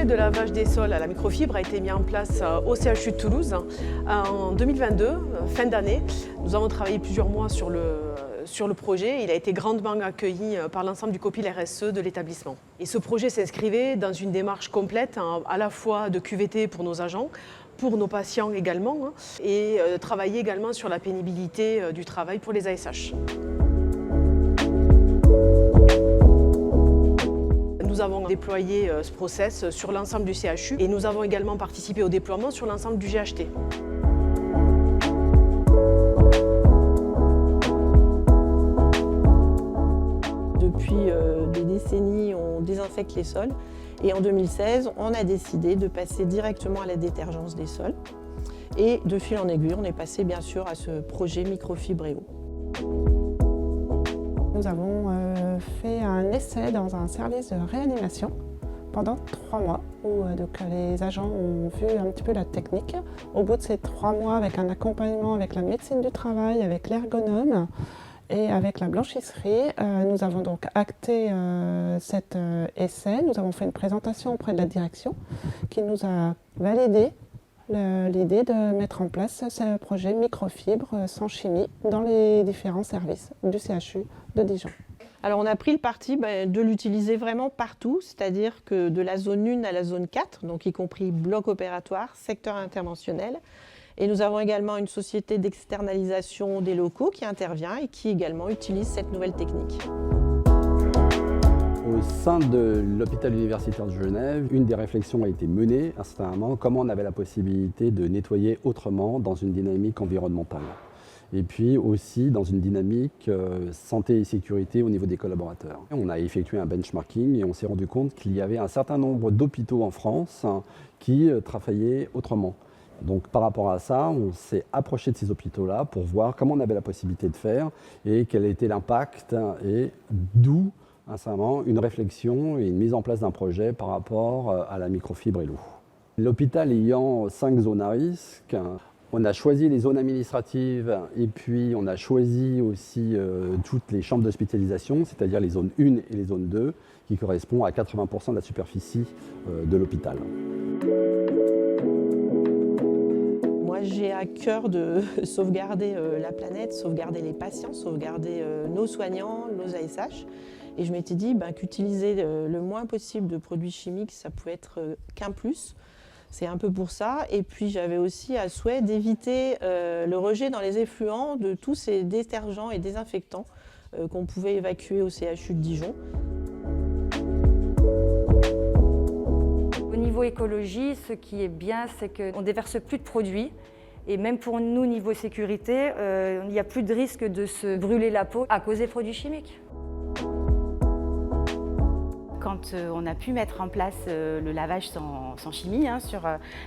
de lavage des sols à la microfibre a été mis en place au CHU de Toulouse en 2022, fin d'année. Nous avons travaillé plusieurs mois sur le projet. Il a été grandement accueilli par l'ensemble du COPIL RSE de l'établissement. Et ce projet s'inscrivait dans une démarche complète, à la fois de QVT pour nos agents, pour nos patients également, et travailler également sur la pénibilité du travail pour les ASH. Nous avons déployé ce process sur l'ensemble du CHU et nous avons également participé au déploiement sur l'ensemble du GHT. Depuis des décennies, on désinfecte les sols et en 2016, on a décidé de passer directement à la détergence des sols. Et de fil en aiguille, on est passé bien sûr à ce projet Microfibréo. Nous avons fait un essai dans un service de réanimation pendant 3 mois où donc, les agents ont vu un petit peu la technique. Au bout de ces 3 mois, avec un accompagnement avec la médecine du travail, avec l'ergonome et avec la blanchisserie, nous avons donc acté cet essai. Nous avons fait une présentation auprès de la direction qui nous a validé l'idée de mettre en place ce projet microfibre sans chimie dans les différents services du CHU de Dijon. Alors on a pris le parti de l'utiliser vraiment partout, c'est-à-dire que de la zone 1 à la zone 4, donc y compris bloc opératoire, secteur interventionnel. Et nous avons également une société d'externalisation des locaux qui intervient et qui également utilise cette nouvelle technique. Au sein de l'hôpital universitaire de Genève, une des réflexions a été menée à un certain moment, comment on avait la possibilité de nettoyer autrement dans une dynamique environnementale. Et puis aussi dans une dynamique santé et sécurité au niveau des collaborateurs. On a effectué un benchmarking et on s'est rendu compte qu'il y avait un certain nombre d'hôpitaux en France qui travaillaient autrement. Donc par rapport à ça, on s'est approché de ces hôpitaux-là pour voir comment on avait la possibilité de faire et quel était l'impact et d'où sincèrement une réflexion et une mise en place d'un projet par rapport à la microfibre et l'eau. L'hôpital ayant 5 zones à risque, on a choisi les zones administratives et puis on a choisi aussi toutes les chambres d'hospitalisation, c'est-à-dire les zones 1 et les zones 2, qui correspondent à 80% de la superficie de l'hôpital. Moi, j'ai à cœur de sauvegarder la planète, sauvegarder les patients, sauvegarder nos soignants, nos ASH. Et je m'étais dit qu'utiliser le moins possible de produits chimiques, ça pouvait être qu'un plus. C'est un peu pour ça. Et puis j'avais aussi à souhait d'éviter le rejet dans les effluents de tous ces détergents et désinfectants qu'on pouvait évacuer au CHU de Dijon. Au niveau écologie, ce qui est bien, c'est qu'on ne déverse plus de produits. Et même pour nous, niveau sécurité, il n'y a plus de risque de se brûler la peau à cause des produits chimiques. Quand on a pu mettre en place le lavage sans chimie sur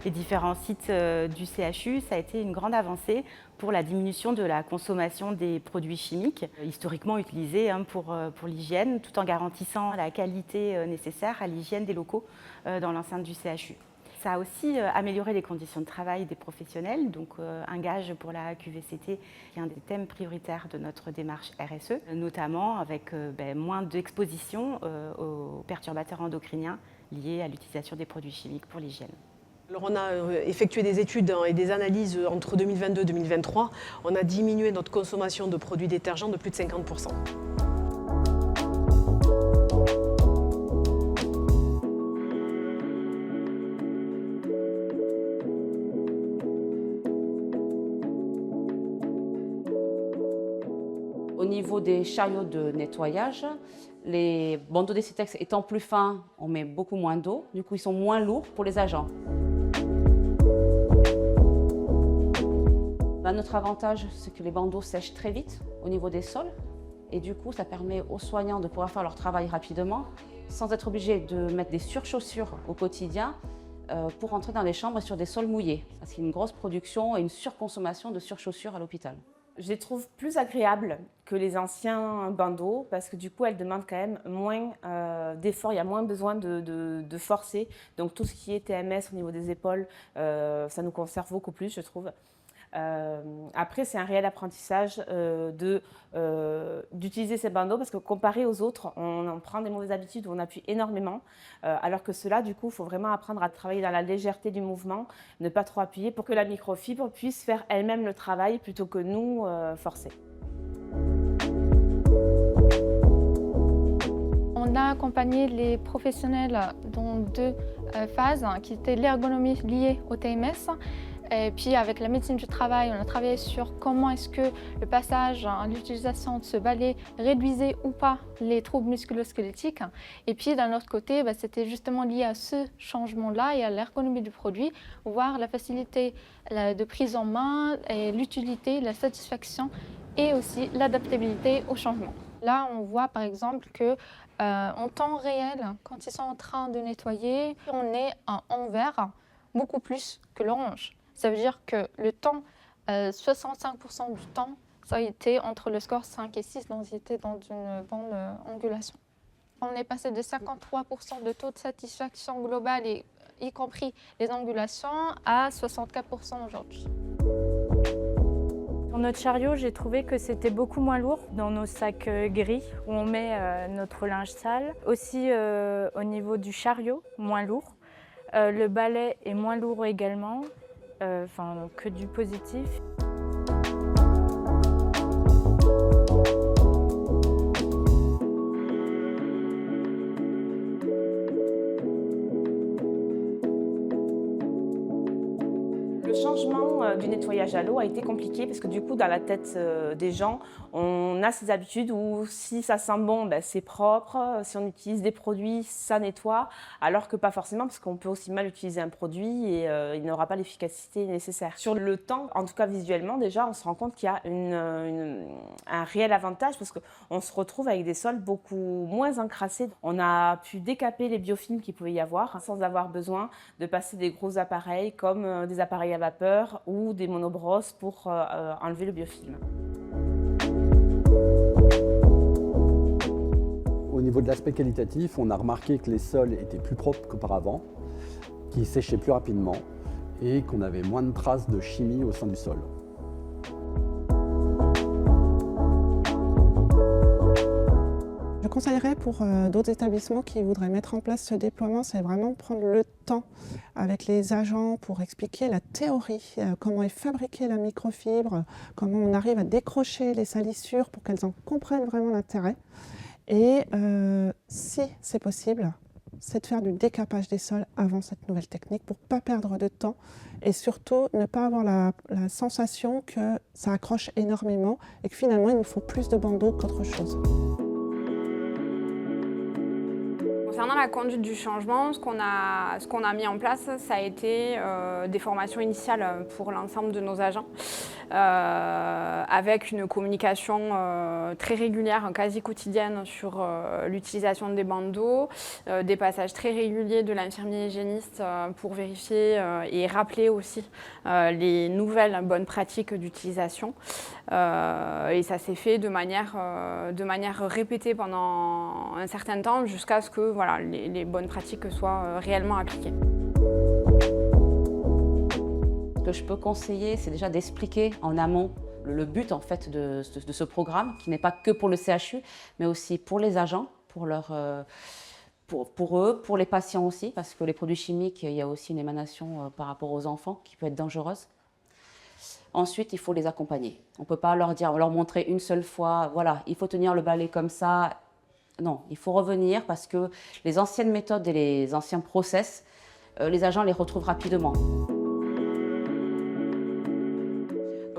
les différents sites du CHU, ça a été une grande avancée pour la diminution de la consommation des produits chimiques, historiquement utilisés pour l'hygiène, tout en garantissant la qualité nécessaire à l'hygiène des locaux dans l'enceinte du CHU. Ça a aussi amélioré les conditions de travail des professionnels, donc un gage pour la QVCT, qui est un des thèmes prioritaires de notre démarche RSE, notamment avec moins d'exposition aux perturbateurs endocriniens liés à l'utilisation des produits chimiques pour l'hygiène. Alors on a effectué des études et des analyses entre 2022 et 2023. On a diminué notre consommation de produits détergents de plus de 50%. Au niveau des chariots de nettoyage, les bandeaux Decytex étant plus fins, on met beaucoup moins d'eau. Du coup, ils sont moins lourds pour les agents. Notre avantage, c'est que les bandeaux sèchent très vite au niveau des sols. Et du coup, ça permet aux soignants de pouvoir faire leur travail rapidement, sans être obligés de mettre des surchaussures au quotidien pour entrer dans les chambres sur des sols mouillés. Parce qu'il y a une grosse production et une surconsommation de surchaussures à l'hôpital. Je les trouve plus agréables que les anciens bandeaux parce que du coup, elles demandent quand même moins d'efforts, il y a moins besoin de forcer. Donc tout ce qui est TMS au niveau des épaules, ça nous conserve beaucoup plus, je trouve. Après, c'est un réel apprentissage d'utiliser ces bandeaux parce que comparé aux autres, on en prend des mauvaises habitudes, on appuie énormément, alors que cela, du coup, il faut vraiment apprendre à travailler dans la légèreté du mouvement, ne pas trop appuyer pour que la microfibre puisse faire elle-même le travail plutôt que nous forcer. On a accompagné les professionnels dans deux phases, qui étaient l'ergonomie liée au TMS. Et puis avec la médecine du travail, on a travaillé sur comment est-ce que le passage à l'utilisation de ce balai réduisait ou pas les troubles musculo-squelettiques. Et puis d'un autre côté, c'était justement lié à ce changement-là et à l'ergonomie du produit, voir la facilité de prise en main, et l'utilité, la satisfaction et aussi l'adaptabilité au changement. Là, on voit par exemple que en temps réel, quand ils sont en train de nettoyer, on est en vert beaucoup plus que l'orange. Ça veut dire que le temps, 65% du temps, ça a été entre le score 5 et 6, donc ils étaient dans une bonne angulation. On est passé de 53% de taux de satisfaction globale, y compris les angulations, à 64% aujourd'hui. Sur notre chariot, j'ai trouvé que c'était beaucoup moins lourd dans nos sacs gris où on met notre linge sale. Aussi au niveau du chariot, moins lourd. Le balai est moins lourd également, que du positif. Le changement du nettoyage à l'eau a été compliqué parce que du coup, dans la tête des gens, on a ces habitudes où si ça sent bon, c'est propre, si on utilise des produits, ça nettoie, alors que pas forcément parce qu'on peut aussi mal utiliser un produit et il n'aura pas l'efficacité nécessaire. Sur le temps, en tout cas visuellement, déjà, on se rend compte qu'il y a un réel avantage parce qu'on se retrouve avec des sols beaucoup moins encrassés. On a pu décaper les biofilms qu'il pouvait y avoir sans avoir besoin de passer des gros appareils comme des appareils à vapeur ou des monobrosses pour enlever le biofilm. Au niveau de l'aspect qualitatif, on a remarqué que les sols étaient plus propres qu'auparavant, qu'ils séchaient plus rapidement et qu'on avait moins de traces de chimie au sein du sol. Je conseillerais pour d'autres établissements qui voudraient mettre en place ce déploiement, c'est vraiment prendre le temps avec les agents pour expliquer la théorie, comment est fabriquée la microfibre, comment on arrive à décrocher les salissures pour qu'elles en comprennent vraiment l'intérêt. Et si c'est possible, c'est de faire du décapage des sols avant cette nouvelle technique pour ne pas perdre de temps et surtout ne pas avoir la sensation que ça accroche énormément et que finalement il nous faut plus de bandeaux qu'autre chose. Concernant la conduite du changement, ce qu'on a mis en place, ça a été des formations initiales pour l'ensemble de nos agents, avec une communication très régulière, quasi quotidienne sur l'utilisation des bandeaux, des passages très réguliers de l'infirmier hygiéniste pour vérifier et rappeler aussi les nouvelles bonnes pratiques d'utilisation. Et ça s'est fait de manière répétée pendant un certain temps jusqu'à ce que les bonnes pratiques soient réellement appliquées. Ce que je peux conseiller, c'est déjà d'expliquer en amont le but en fait de ce programme, qui n'est pas que pour le CHU, mais aussi pour les agents, pour eux, pour les patients aussi, parce que les produits chimiques, il y a aussi une émanation par rapport aux enfants qui peut être dangereuse. Ensuite, il faut les accompagner. On ne peut pas leur montrer une seule fois, voilà, il faut tenir le balai comme ça. Non, il faut revenir parce que les anciennes méthodes et les anciens process, les agents les retrouvent rapidement.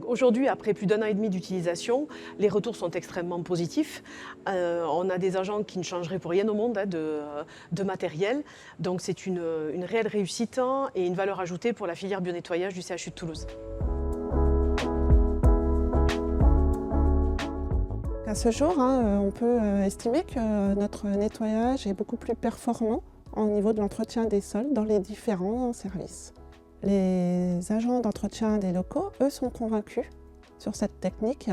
Aujourd'hui, après plus d'1 an et demi d'utilisation, les retours sont extrêmement positifs. On a des agents qui ne changeraient pour rien au monde de matériel. Donc c'est une réelle réussite et une valeur ajoutée pour la filière bionettoyage du CHU de Toulouse. À ce jour, on peut estimer que notre nettoyage est beaucoup plus performant au niveau de l'entretien des sols dans les différents services. Les agents d'entretien des locaux, eux, sont convaincus sur cette technique.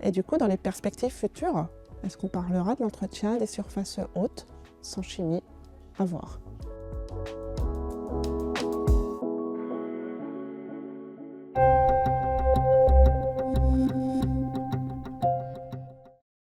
Et du coup, dans les perspectives futures, est-ce qu'on parlera de l'entretien des surfaces hautes, sans chimie? À voir.